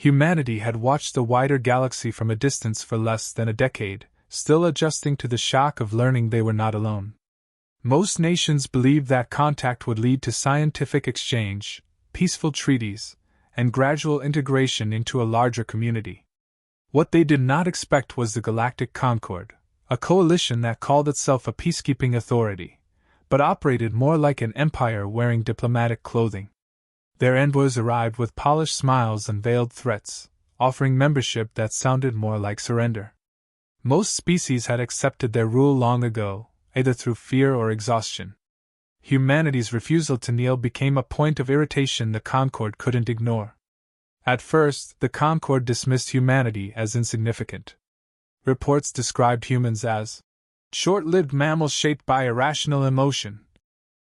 Humanity had watched the wider galaxy from a distance for less than a decade, still adjusting to the shock of learning they were not alone. Most nations believed that contact would lead to scientific exchange, peaceful treaties, and gradual integration into a larger community. What they did not expect was the Galactic Concord, a coalition that called itself a peacekeeping authority, but operated more like an empire wearing diplomatic clothing. Their envoys arrived with polished smiles and veiled threats, offering membership that sounded more like surrender. Most species had accepted their rule long ago, either through fear or exhaustion. Humanity's refusal to kneel became a point of irritation the Concord couldn't ignore. At first, the Concord dismissed humanity as insignificant. Reports described humans as short-lived mammals shaped by irrational emotion,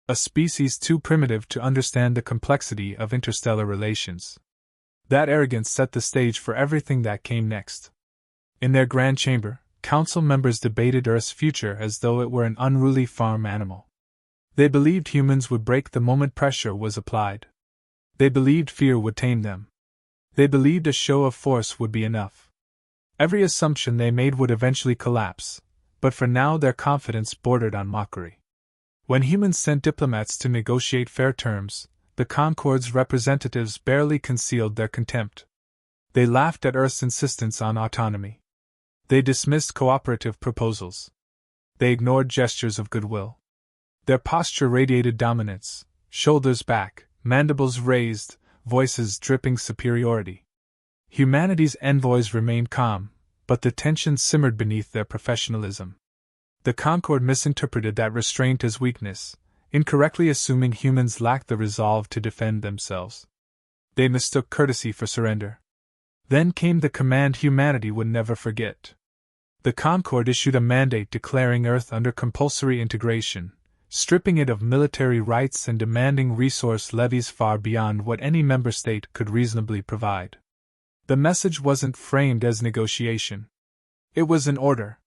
a species too primitive to understand the complexity of interstellar relations. That arrogance set the stage for everything that came next. In their grand chamber, council members debated Earth's future as though it were an unruly farm animal. They believed humans would break the moment pressure was applied. They believed fear would tame them. They believed a show of force would be enough. Every assumption they made would eventually collapse, but for now their confidence bordered on mockery. When humans sent diplomats to negotiate fair terms, the Concord's representatives barely concealed their contempt. They laughed at Earth's insistence on autonomy. They dismissed cooperative proposals. They ignored gestures of goodwill. Their posture radiated dominance, shoulders back, mandibles raised, voices dripping superiority. Humanity's envoys remained calm, but the tension simmered beneath their professionalism. The Concord misinterpreted that restraint as weakness, incorrectly assuming humans lacked the resolve to defend themselves. They mistook courtesy for surrender. Then came the command humanity would never forget. The Concord issued a mandate declaring Earth under compulsory integration, stripping it of military rights and demanding resource levies far beyond what any member state could reasonably provide. The message wasn't framed as negotiation. It was an order.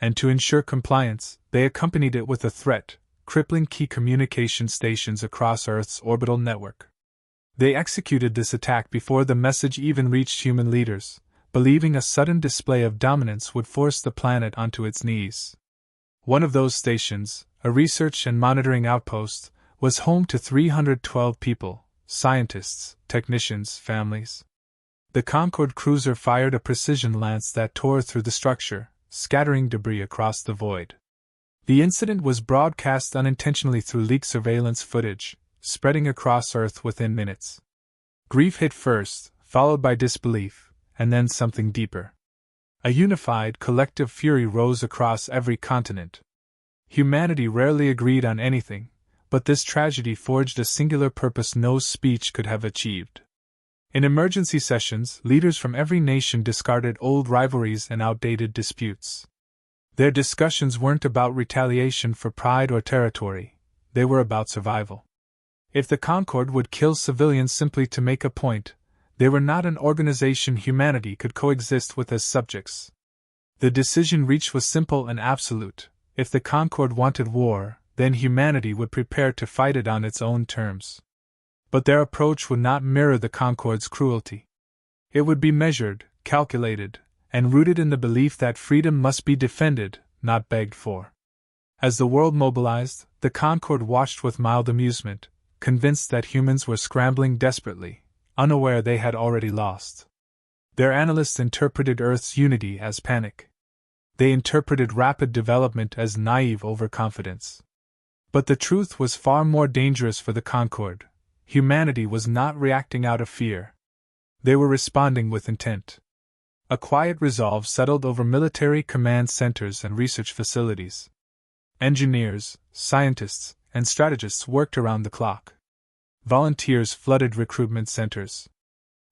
And to ensure compliance, they accompanied it with a threat, crippling key communication stations across Earth's orbital network. They executed this attack before the message even reached human leaders, believing a sudden display of dominance would force the planet onto its knees. One of those stations, a research and monitoring outpost, was home to 312 people, scientists, technicians, families. The Concord cruiser fired a precision lance that tore through the structure, scattering debris across the void. The incident was broadcast unintentionally through leaked surveillance footage, spreading across Earth within minutes. Grief hit first, followed by disbelief, and then something deeper. A unified, collective fury rose across every continent. Humanity rarely agreed on anything, but this tragedy forged a singular purpose no speech could have achieved. In emergency sessions, leaders from every nation discarded old rivalries and outdated disputes. Their discussions weren't about retaliation for pride or territory, they were about survival. If the Concord would kill civilians simply to make a point, they were not an organization humanity could coexist with as subjects. The decision reached was simple and absolute. If the Concord wanted war, then humanity would prepare to fight it on its own terms. But their approach would not mirror the Concord's cruelty. It would be measured, calculated, and rooted in the belief that freedom must be defended, not begged for. As the world mobilized, the Concord watched with mild amusement, convinced that humans were scrambling desperately, unaware they had already lost. Their analysts interpreted Earth's unity as panic. They interpreted rapid development as naive overconfidence. But the truth was far more dangerous for the Concord. Humanity was not reacting out of fear. They were responding with intent. A quiet resolve settled over military command centers and research facilities. Engineers, scientists, and strategists worked around the clock. Volunteers flooded recruitment centers.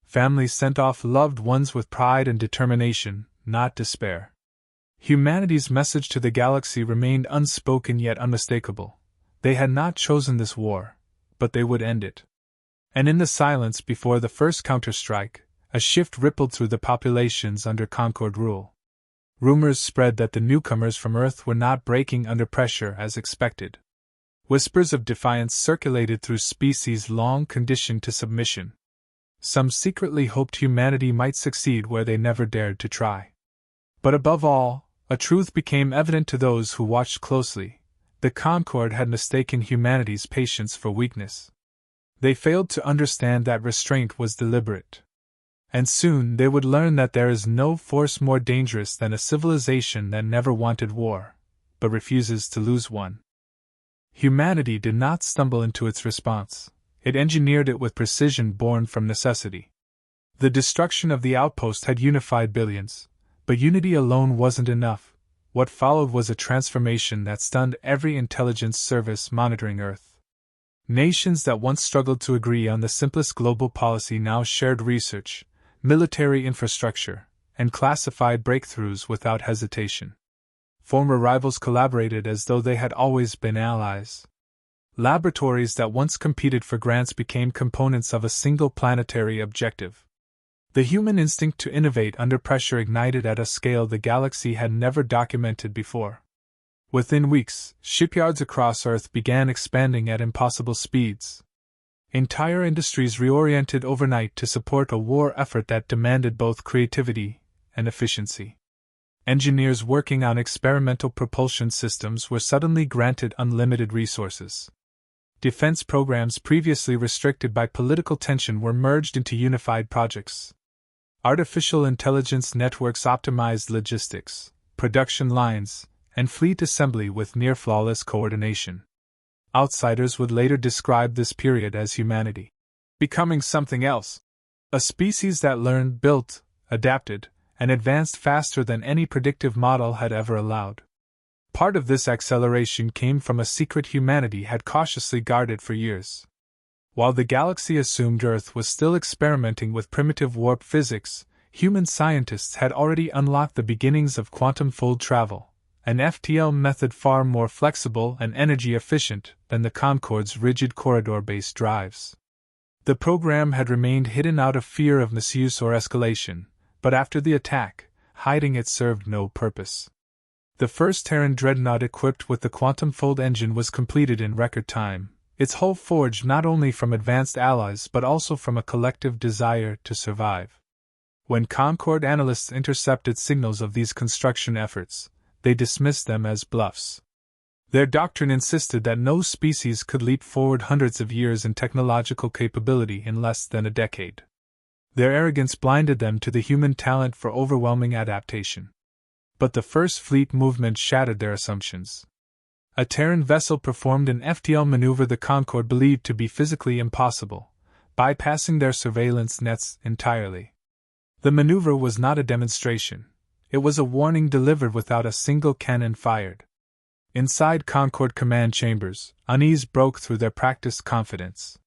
Families sent off loved ones with pride and determination, not despair. Humanity's message to the galaxy remained unspoken yet unmistakable. They had not chosen this war, but they would end it. And in the silence before the first counterstrike, a shift rippled through the populations under Concord rule. Rumors spread that the newcomers from Earth were not breaking under pressure as expected. Whispers of defiance circulated through species long conditioned to submission. Some secretly hoped humanity might succeed where they never dared to try. But above all, a truth became evident to those who watched closely. The Concord had mistaken humanity's patience for weakness. They failed to understand that restraint was deliberate. And soon they would learn that there is no force more dangerous than a civilization that never wanted war, but refuses to lose one. Humanity did not stumble into its response. It engineered it with precision born from necessity. The destruction of the outpost had unified billions, but unity alone wasn't enough. What followed was a transformation that stunned every intelligence service monitoring Earth. Nations that once struggled to agree on the simplest global policy now shared research, military infrastructure, and classified breakthroughs without hesitation. Former rivals collaborated as though they had always been allies. Laboratories that once competed for grants became components of a single planetary objective. The human instinct to innovate under pressure ignited at a scale the galaxy had never documented before. Within weeks, shipyards across Earth began expanding at impossible speeds. Entire industries reoriented overnight to support a war effort that demanded both creativity and efficiency. Engineers working on experimental propulsion systems were suddenly granted unlimited resources. Defense programs previously restricted by political tension were merged into unified projects. Artificial intelligence networks optimized logistics, production lines, and fleet assembly with near-flawless coordination. Outsiders would later describe this period as humanity becoming something else, a species that learned, built, adapted, and advanced faster than any predictive model had ever allowed. Part of this acceleration came from a secret humanity had cautiously guarded for years. While the galaxy assumed Earth was still experimenting with primitive warp physics, human scientists had already unlocked the beginnings of quantum fold travel, an FTL method far more flexible and energy efficient than the Concord's rigid corridor-based drives. The program had remained hidden out of fear of misuse or escalation, but after the attack, hiding it served no purpose. The first Terran dreadnought equipped with the quantum fold engine was completed in record time, its hull forged not only from advanced allies but also from a collective desire to survive. When Concord analysts intercepted signals of these construction efforts, they dismissed them as bluffs. Their doctrine insisted that no species could leap forward hundreds of years in technological capability in less than a decade. Their arrogance blinded them to the human talent for overwhelming adaptation. But the First Fleet movement shattered their assumptions. A Terran vessel performed an FTL maneuver the Concord believed to be physically impossible, bypassing their surveillance nets entirely. The maneuver was not a demonstration. It was a warning delivered without a single cannon fired. Inside Concord command chambers, unease broke through their practiced confidence.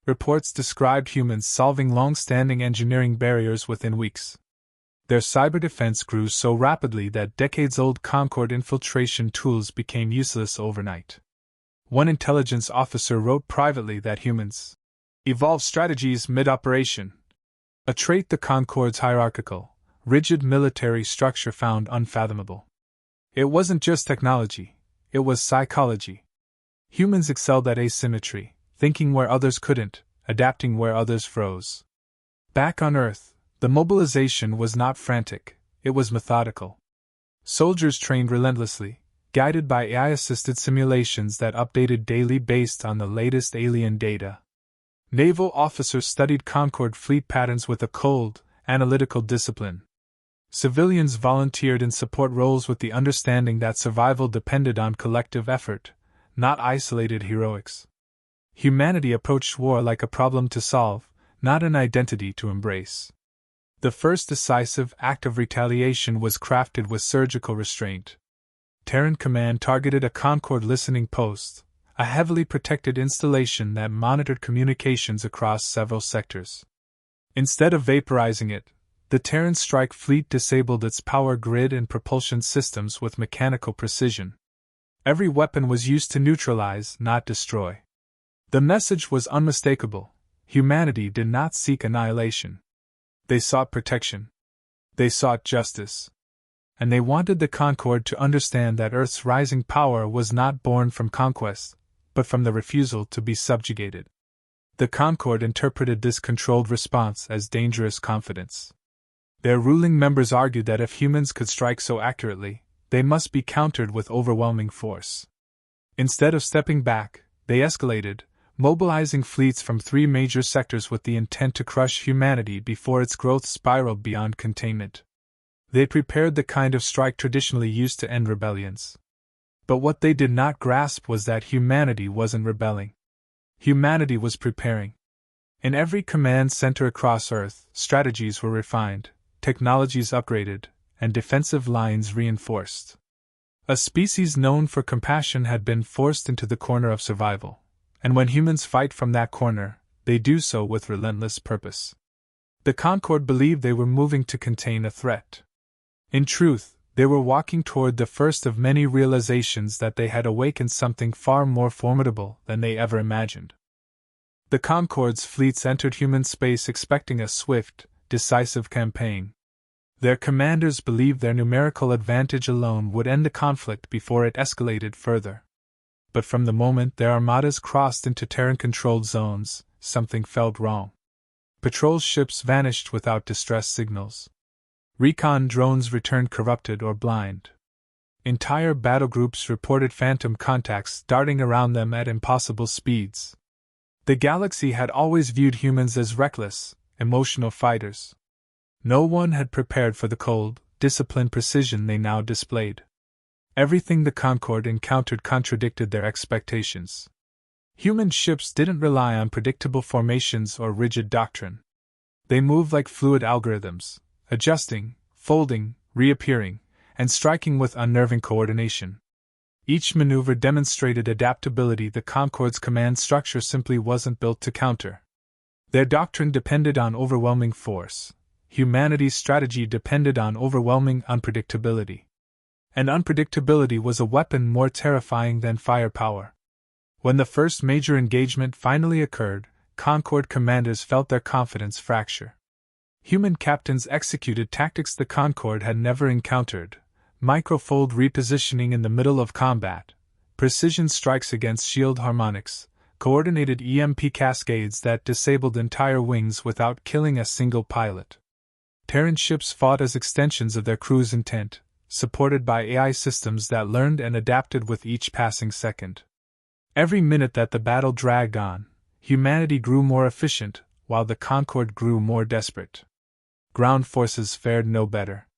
Reports described humans solving long-standing engineering barriers within weeks. Their cyber defense grew so rapidly that decades-old Concord infiltration tools became useless overnight. One intelligence officer wrote privately that humans evolve strategies mid-operation, a trait the Concord's hierarchical, rigid military structure found unfathomable. It wasn't just technology, it was psychology. Humans excelled at asymmetry, thinking where others couldn't, adapting where others froze. Back on Earth, the mobilization was not frantic, it was methodical. Soldiers trained relentlessly, guided by AI-assisted simulations that updated daily based on the latest alien data. Naval officers studied Concord fleet patterns with a cold, analytical discipline. Civilians volunteered in support roles with the understanding that survival depended on collective effort, not isolated heroics. Humanity approached war like a problem to solve, not an identity to embrace. The first decisive act of retaliation was crafted with surgical restraint. Terran Command targeted a Concord listening post, a heavily protected installation that monitored communications across several sectors. Instead of vaporizing it, the Terran strike fleet disabled its power grid and propulsion systems with mechanical precision. Every weapon was used to neutralize, not destroy. The message was unmistakable. Humanity did not seek annihilation. They sought protection. They sought justice. And they wanted the Concord to understand that Earth's rising power was not born from conquest, but from the refusal to be subjugated. The Concord interpreted this controlled response as dangerous confidence. Their ruling members argued that if humans could strike so accurately, they must be countered with overwhelming force. Instead of stepping back, they escalated, mobilizing fleets from 3 major sectors with the intent to crush humanity before its growth spiraled beyond containment. They prepared the kind of strike traditionally used to end rebellions. But what they did not grasp was that humanity wasn't rebelling. Humanity was preparing. In every command center across Earth, strategies were refined, technologies upgraded, and defensive lines reinforced. A species known for compassion had been forced into the corner of survival, and when humans fight from that corner, they do so with relentless purpose. The Concord believed they were moving to contain a threat. In truth, they were walking toward the first of many realizations that they had awakened something far more formidable than they ever imagined. The Concord's fleets entered human space expecting a swift, decisive campaign. Their commanders believed their numerical advantage alone would end the conflict before it escalated further. But from the moment their armadas crossed into Terran-controlled zones, something felt wrong. Patrol ships vanished without distress signals. Recon drones returned corrupted or blind. Entire battle groups reported phantom contacts darting around them at impossible speeds. The galaxy had always viewed humans as reckless, emotional fighters. No one had prepared for the cold, disciplined precision they now displayed. Everything the Concord encountered contradicted their expectations. Human ships didn't rely on predictable formations or rigid doctrine. They moved like fluid algorithms, adjusting, folding, reappearing, and striking with unnerving coordination. Each maneuver demonstrated adaptability the Concord's command structure simply wasn't built to counter. Their doctrine depended on overwhelming force. Humanity's strategy depended on overwhelming unpredictability. And unpredictability was a weapon more terrifying than firepower. When the first major engagement finally occurred, Concord commanders felt their confidence fracture. Human captains executed tactics the Concord had never encountered: microfold repositioning in the middle of combat, precision strikes against shield harmonics, coordinated EMP cascades that disabled entire wings without killing a single pilot. Terran ships fought as extensions of their crew's intent, supported by AI systems that learned and adapted with each passing second. Every minute that the battle dragged on, humanity grew more efficient, while the Concord grew more desperate. Ground forces fared no better.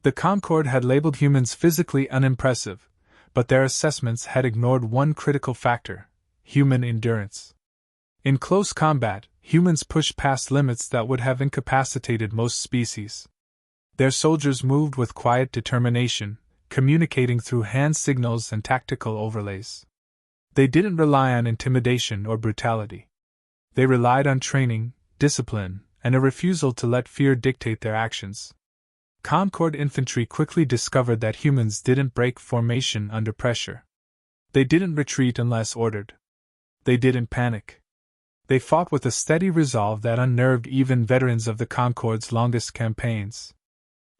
The Concord had labeled humans physically unimpressive, but their assessments had ignored one critical factor: human endurance. In close combat, humans pushed past limits that would have incapacitated most species. Their soldiers moved with quiet determination, communicating through hand signals and tactical overlays. They didn't rely on intimidation or brutality. They relied on training, discipline, and a refusal to let fear dictate their actions. Concord infantry quickly discovered that humans didn't break formation under pressure. They didn't retreat unless ordered. They didn't panic. They fought with a steady resolve that unnerved even veterans of the Concord's longest campaigns.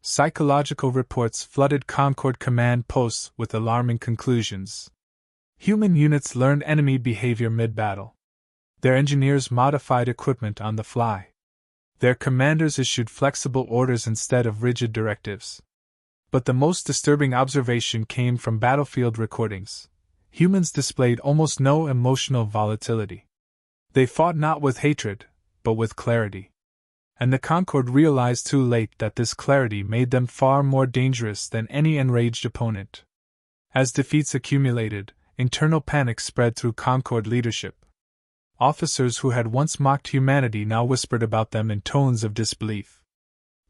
Psychological reports flooded Concord command posts with alarming conclusions. Human units learned enemy behavior mid-battle. Their engineers modified equipment on the fly. Their commanders issued flexible orders instead of rigid directives. But the most disturbing observation came from battlefield recordings. Humans displayed almost no emotional volatility. They fought not with hatred, but with clarity. And the Concord realized too late that this clarity made them far more dangerous than any enraged opponent. As defeats accumulated, internal panic spread through Concord leadership. Officers who had once mocked humanity now whispered about them in tones of disbelief.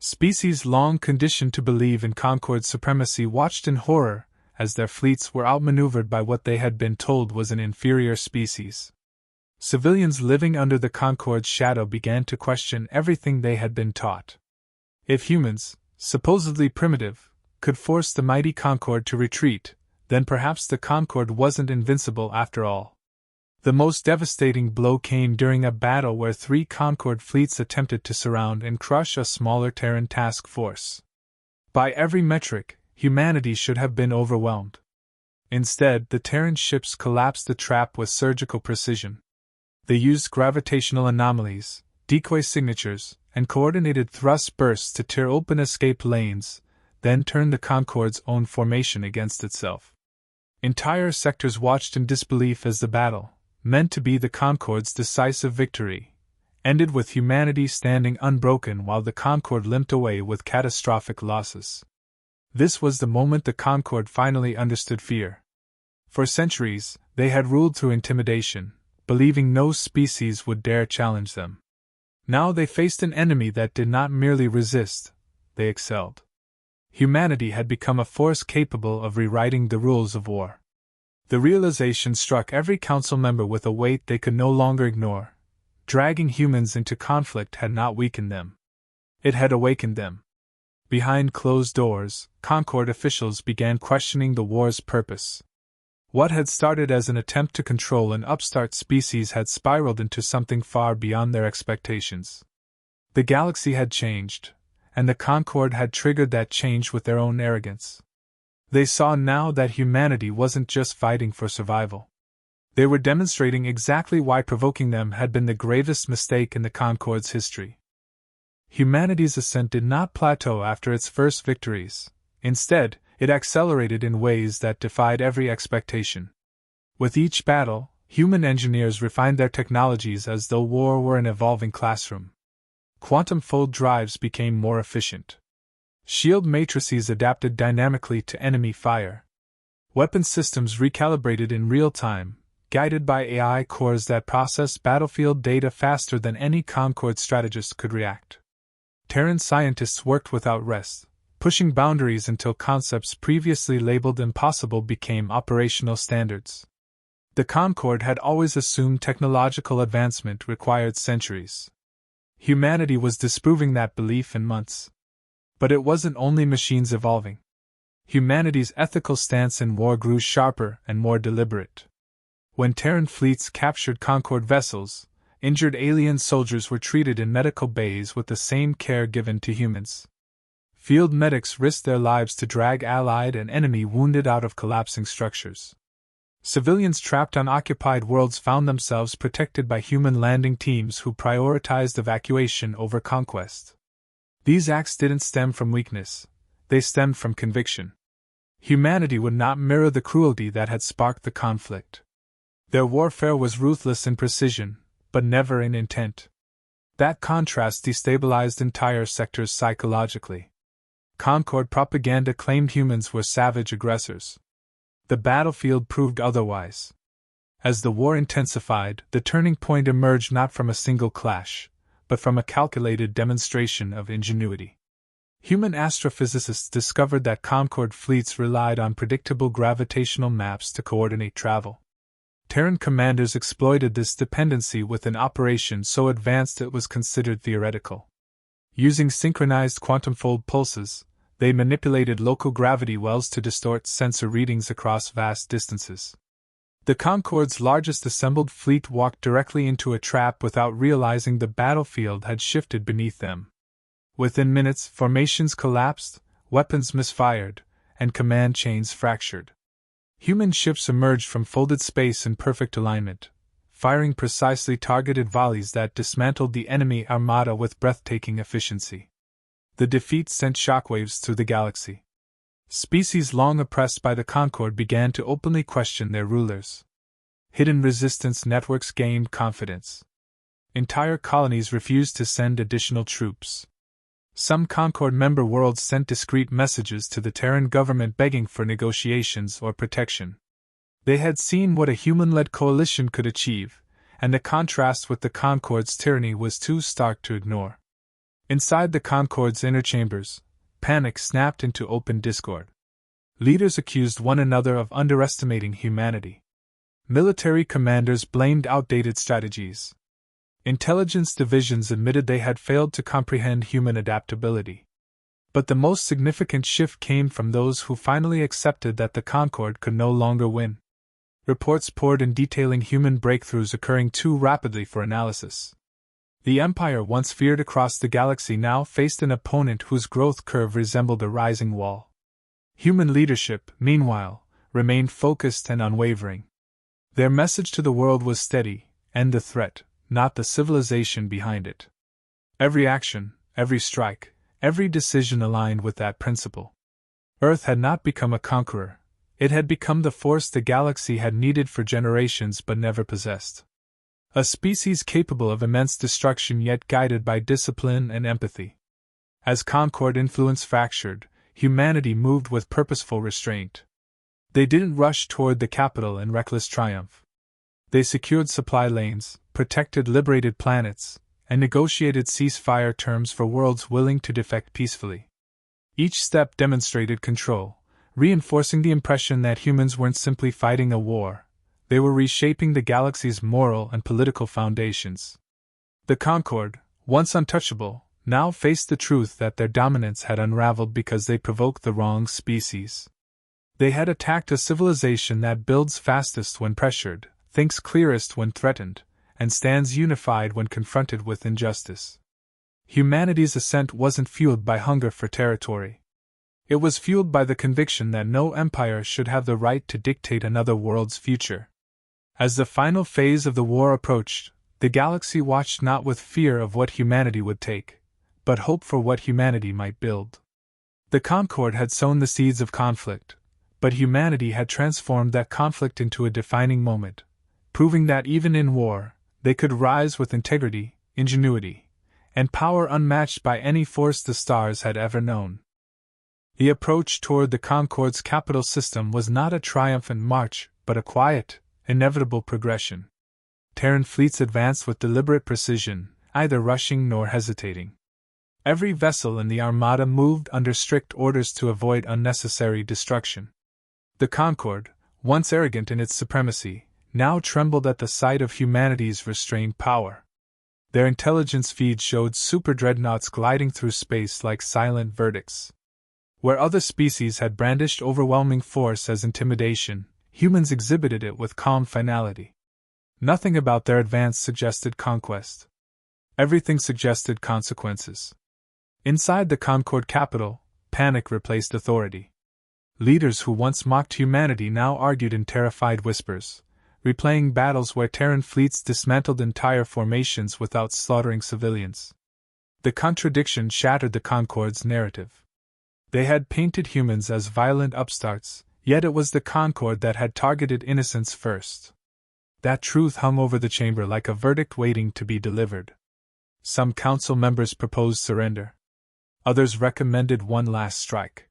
Species long conditioned to believe in Concord's supremacy watched in horror as their fleets were outmaneuvered by what they had been told was an inferior species. Civilians living under the Concord's shadow began to question everything they had been taught. If humans, supposedly primitive, could force the mighty Concord to retreat, then perhaps the Concord wasn't invincible after all. The most devastating blow came during a battle where 3 Concord fleets attempted to surround and crush a smaller Terran task force. By every metric, humanity should have been overwhelmed. Instead, the Terran ships collapsed the trap with surgical precision. They used gravitational anomalies, decoy signatures, and coordinated thrust bursts to tear open escape lanes, then turned the Concord's own formation against itself. Entire sectors watched in disbelief as the battle, meant to be the Concord's decisive victory, ended with humanity standing unbroken while the Concord limped away with catastrophic losses. This was the moment the Concord finally understood fear. For centuries, they had ruled through intimidation, believing no species would dare challenge them. Now they faced an enemy that did not merely resist, they excelled. Humanity had become a force capable of rewriting the rules of war. The realization struck every council member with a weight they could no longer ignore. Dragging humans into conflict had not weakened them. It had awakened them. Behind closed doors, Concord officials began questioning the war's purpose. What had started as an attempt to control an upstart species had spiraled into something far beyond their expectations. The galaxy had changed, and the Concord had triggered that change with their own arrogance. They saw now that humanity wasn't just fighting for survival. They were demonstrating exactly why provoking them had been the gravest mistake in the Concord's history. Humanity's ascent did not plateau after its first victories. Instead, it accelerated in ways that defied every expectation. With each battle, human engineers refined their technologies as though war were an evolving classroom. Quantum fold drives became more efficient. Shield matrices adapted dynamically to enemy fire. Weapon systems recalibrated in real time, guided by AI cores that processed battlefield data faster than any Concord strategist could react. Terran scientists worked without rest, pushing boundaries until concepts previously labeled impossible became operational standards. The Concord had always assumed technological advancement required centuries. Humanity was disproving that belief in months. But it wasn't only machines evolving. Humanity's ethical stance in war grew sharper and more deliberate. When Terran fleets captured Concord vessels, injured alien soldiers were treated in medical bays with the same care given to humans. Field medics risked their lives to drag allied and enemy wounded out of collapsing structures. Civilians trapped on occupied worlds found themselves protected by human landing teams who prioritized evacuation over conquest. These acts didn't stem from weakness, they stemmed from conviction. Humanity would not mirror the cruelty that had sparked the conflict. Their warfare was ruthless in precision, but never in intent. That contrast destabilized entire sectors psychologically. Concord propaganda claimed humans were savage aggressors. The battlefield proved otherwise. As the war intensified, the turning point emerged not from a single clash, but from a calculated demonstration of ingenuity. Human astrophysicists discovered that Concord fleets relied on predictable gravitational maps to coordinate travel. Terran commanders exploited this dependency with an operation so advanced it was considered theoretical. Using synchronized quantum fold pulses, they manipulated local gravity wells to distort sensor readings across vast distances. The Concord's largest assembled fleet walked directly into a trap without realizing the battlefield had shifted beneath them. Within minutes, formations collapsed, weapons misfired, and command chains fractured. Human ships emerged from folded space in perfect alignment, firing precisely targeted volleys that dismantled the enemy armada with breathtaking efficiency. The defeat sent shockwaves through the galaxy. Species long oppressed by the Concord began to openly question their rulers. Hidden resistance networks gained confidence. Entire colonies refused to send additional troops. Some Concord member worlds sent discreet messages to the Terran government begging for negotiations or protection. They had seen what a human-led coalition could achieve, and the contrast with the Concord's tyranny was too stark to ignore. Inside the Concord's inner chambers, panic snapped into open discord. Leaders accused one another of underestimating humanity. Military commanders blamed outdated strategies. Intelligence divisions admitted they had failed to comprehend human adaptability. But the most significant shift came from those who finally accepted that the Concord could no longer win. Reports poured in detailing human breakthroughs occurring too rapidly for analysis. The Empire once feared across the galaxy now faced an opponent whose growth curve resembled a rising wall. Human leadership, meanwhile, remained focused and unwavering. Their message to the world was steady: end the threat, not the civilization behind it. Every action, every strike, every decision aligned with that principle. Earth had not become a conqueror, it had become the force the galaxy had needed for generations but never possessed. A species capable of immense destruction yet guided by discipline and empathy. As Concord influence fractured, humanity moved with purposeful restraint. They didn't rush toward the capital in reckless triumph. They secured supply lanes, protected liberated planets, and negotiated ceasefire terms for worlds willing to defect peacefully. Each step demonstrated control, reinforcing the impression that humans weren't simply fighting a war, they were reshaping the galaxy's moral and political foundations. The Concord, once untouchable, now faced the truth that their dominance had unraveled because they provoked the wrong species. They had attacked a civilization that builds fastest when pressured, thinks clearest when threatened, and stands unified when confronted with injustice. Humanity's ascent wasn't fueled by hunger for territory. It was fueled by the conviction that no empire should have the right to dictate another world's future. As the final phase of the war approached, the galaxy watched not with fear of what humanity would take, but hope for what humanity might build. The Concord had sown the seeds of conflict, but humanity had transformed that conflict into a defining moment, proving that even in war, they could rise with integrity, ingenuity, and power unmatched by any force the stars had ever known. The approach toward the Concord's capital system was not a triumphant march, but a quiet, inevitable progression. Terran fleets advanced with deliberate precision, neither rushing nor hesitating. Every vessel in the Armada moved under strict orders to avoid unnecessary destruction. The Concord, once arrogant in its supremacy, now trembled at the sight of humanity's restrained power. Their intelligence feed showed super dreadnoughts gliding through space like silent verdicts. Where other species had brandished overwhelming force as intimidation, humans exhibited it with calm finality. Nothing about their advance suggested conquest. Everything suggested consequences. Inside the Concord capital, panic replaced authority. Leaders who once mocked humanity now argued in terrified whispers, replaying battles where Terran fleets dismantled entire formations without slaughtering civilians. The contradiction shattered the Concord's narrative. They had painted humans as violent upstarts, yet it was the Concord that had targeted innocents first. That truth hung over the chamber like a verdict waiting to be delivered. Some council members proposed surrender. Others recommended one last strike.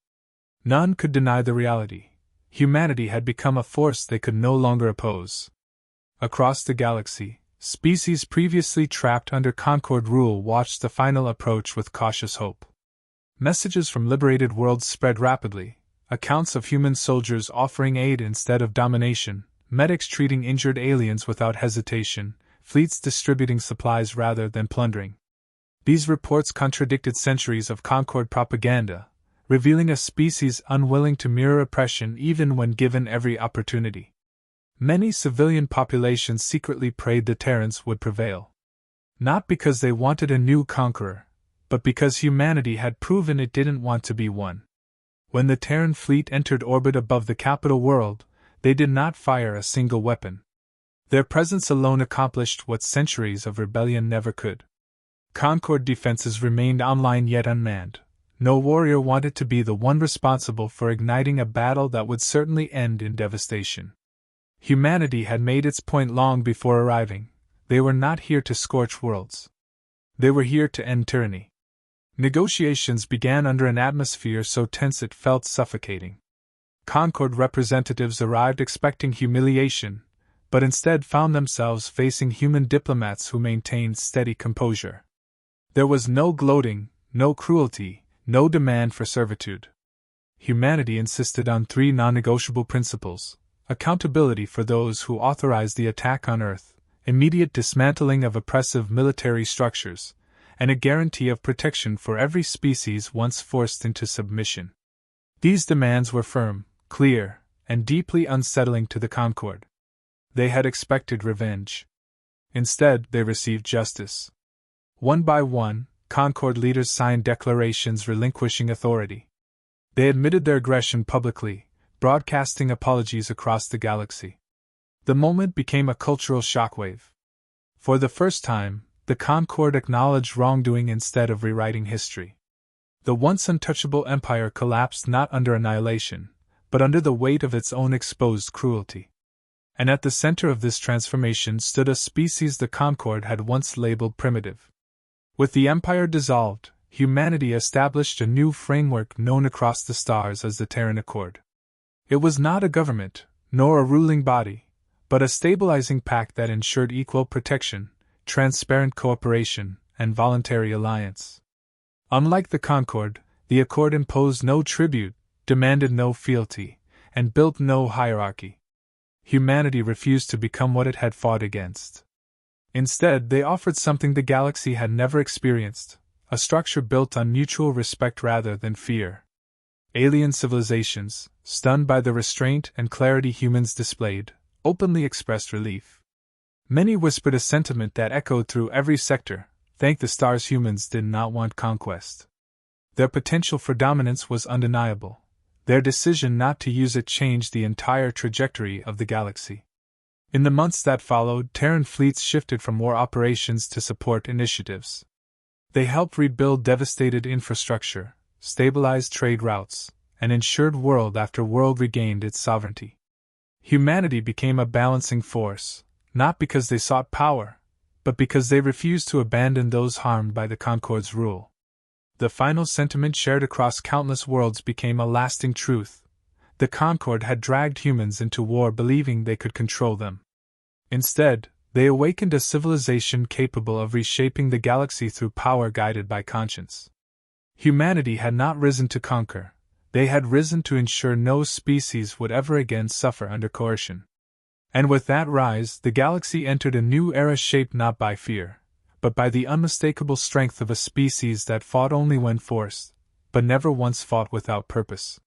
None could deny the reality. Humanity had become a force they could no longer oppose. Across the galaxy, species previously trapped under Concord rule watched the final approach with cautious hope. Messages from liberated worlds spread rapidly, accounts of human soldiers offering aid instead of domination, medics treating injured aliens without hesitation, fleets distributing supplies rather than plundering. These reports contradicted centuries of Concord propaganda, revealing a species unwilling to mirror oppression even when given every opportunity. Many civilian populations secretly prayed the Terrans would prevail. Not because they wanted a new conqueror, but because humanity had proven it didn't want to be one. When the Terran fleet entered orbit above the capital world, they did not fire a single weapon. Their presence alone accomplished what centuries of rebellion never could. Concord defenses remained online yet unmanned. No warrior wanted to be the one responsible for igniting a battle that would certainly end in devastation. Humanity had made its point long before arriving. They were not here to scorch worlds. They were here to end tyranny. Negotiations began under an atmosphere so tense it felt suffocating. Concord representatives arrived expecting humiliation, but instead found themselves facing human diplomats who maintained steady composure. There was no gloating, no cruelty, no demand for servitude. Humanity insisted on three non-negotiable principles: accountability for those who authorized the attack on Earth, immediate dismantling of oppressive military structures, and a guarantee of protection for every species once forced into submission. These demands were firm, clear, and deeply unsettling to the Concord. They had expected revenge. Instead, they received justice. One by one, Concord leaders signed declarations relinquishing authority. They admitted their aggression publicly, broadcasting apologies across the galaxy. The moment became a cultural shockwave. For the first time, the Concord acknowledged wrongdoing instead of rewriting history. The once untouchable empire collapsed not under annihilation, but under the weight of its own exposed cruelty. And at the center of this transformation stood a species the Concord had once labeled primitive. With the empire dissolved, humanity established a new framework known across the stars as the Terran Accord. It was not a government, nor a ruling body, but a stabilizing pact that ensured equal protection, transparent cooperation, and voluntary alliance. Unlike the Concord, the Accord imposed no tribute, demanded no fealty, and built no hierarchy. Humanity refused to become what it had fought against. Instead, they offered something the galaxy had never experienced, a structure built on mutual respect rather than fear. Alien civilizations, stunned by the restraint and clarity humans displayed, openly expressed relief. Many whispered a sentiment that echoed through every sector: thank the stars, humans did not want conquest. Their potential for dominance was undeniable. Their decision not to use it changed the entire trajectory of the galaxy. In the months that followed, Terran fleets shifted from war operations to support initiatives. They helped rebuild devastated infrastructure, stabilized trade routes, and ensured world after world regained its sovereignty. Humanity became a balancing force, not because they sought power, but because they refused to abandon those harmed by the Concord's rule. The final sentiment shared across countless worlds became a lasting truth. The Concord had dragged humans into war believing they could control them. Instead, they awakened a civilization capable of reshaping the galaxy through power guided by conscience. Humanity had not risen to conquer, they had risen to ensure no species would ever again suffer under coercion. And with that rise, the galaxy entered a new era shaped not by fear, but by the unmistakable strength of a species that fought only when forced, but never once fought without purpose.